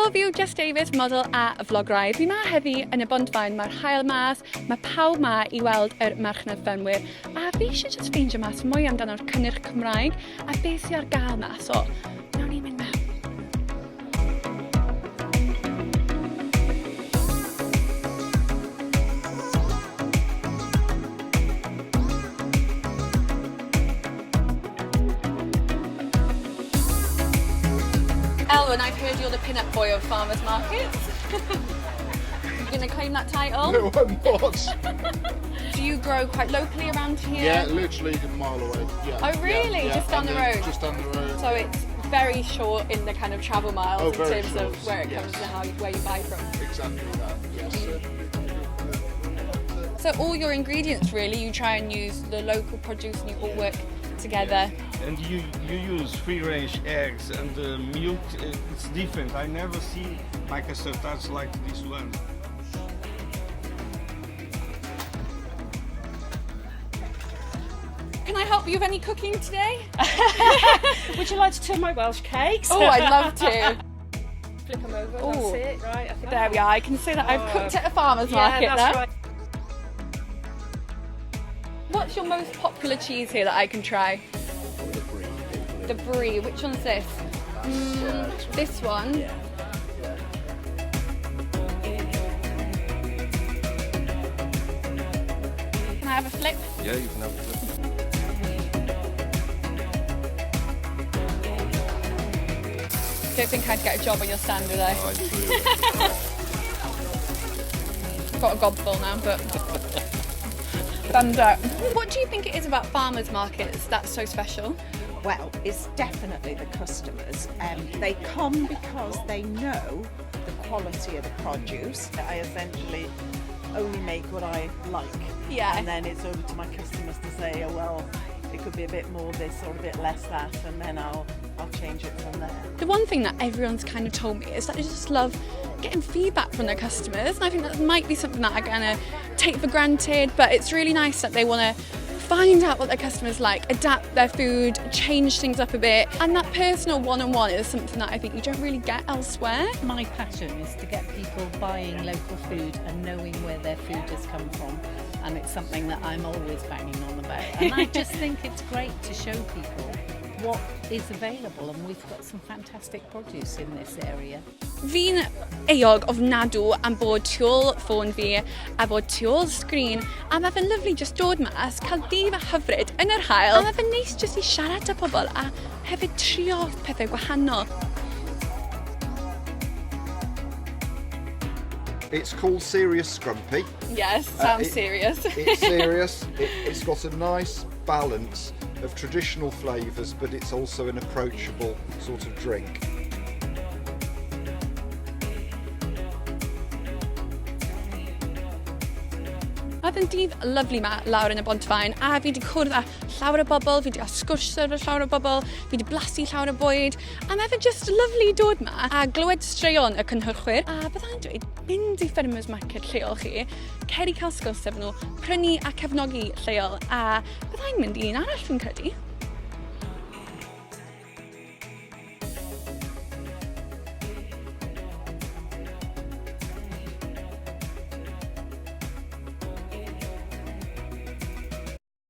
Helo, fi yw Jess Davies, model a vlogwraig. Fi ma heddi yn y Bontfaen, mae'r haul mas, mae pawb ma I weld yr Marchnad Ffermwyr, a fi eisiau just ffeindio mas mwy amdano'r cynnyrch Cymraeg a beth sydd ar gael ma, so nawn ni mynd mewn. Elwyn, I've heard you're the pin-up boy of farmers markets. You going to claim that title? No, I'm not. Do you grow quite locally around here? Yeah, literally a mile away. Yeah. Oh really? Yeah, just down the road? Just down the road. So it's very short in the kind of travel miles in terms short, of where it comes and where you buy from. Exactly that, yes. So all your ingredients really, you try and use the local produce and you all work together. And you use free-range eggs and the milk, it's different. I never see like a starch like this one. Can I help you with any cooking today? Would you like to turn my Welsh cakes? Oh, I'd love to. Flip them over, Ooh. that's it, right? I think There we are, I can see that I've cooked at a farmer's market that's there. right. What's your most popular cheese here that I can try? The brie. Which one's this? This one. Can I have a flip? Yeah, you can have it. Don't think I'd get a job on your stand, would I? I've got a gobful now, but thumbs up. What do you think it is about farmers markets that's so special? Well, it's definitely the customers. They come because they know the quality of the produce. I essentially only make what I like. Yeah. And then it's over to my customers to say, oh well, it could be a bit more this or a bit less that, and then I'll change it from there. The one thing that everyone's kind of told me is that they just love getting feedback from their customers, and I think that might be something that I'm gonna take for granted, but it's really nice that they want to find out what their customers like, adapt their food, change things up a bit, and that personal one-on-one is something that I think you don't really get elsewhere. My passion is to get people buying local food and knowing where their food has come from, and it's something that I'm always banging on about, and I just think it's great to show people what is available, and we've got some fantastic produce in this area. Fi'n eog ofnadw am bod tu ôl ffôn fi a bod tu ôl sgrin, a mae fe'n lyflu just dod mas, cael dydd a hyfryd yn yr haul, a mae fe'n neis just I siarad â pobl a hefyd trio pethau gwahanol. It's called Serious Scrumpy. Yes, sounds serious. It's serious. It's got a nice balance of traditional flavours, but it's also an approachable sort of drink. Oedd yn dydd lyflu ma lawr yn y Bontfaen, a fi wedi cwrdd â llawer o bobl, fi wedi cael sgwrs efo llawer o bobl, fi wedi blasu llawer o bwyd, a mae fe just lyflu dod ma a glywed straeon y cynhyrchwyr, a byddai'n dweud mynd I Ffermwyr Market lleol chi, cer I cael sgwrs efo nhw, prynu a cefnogi lleol, a byddai'n mynd I un arall fi'n credu.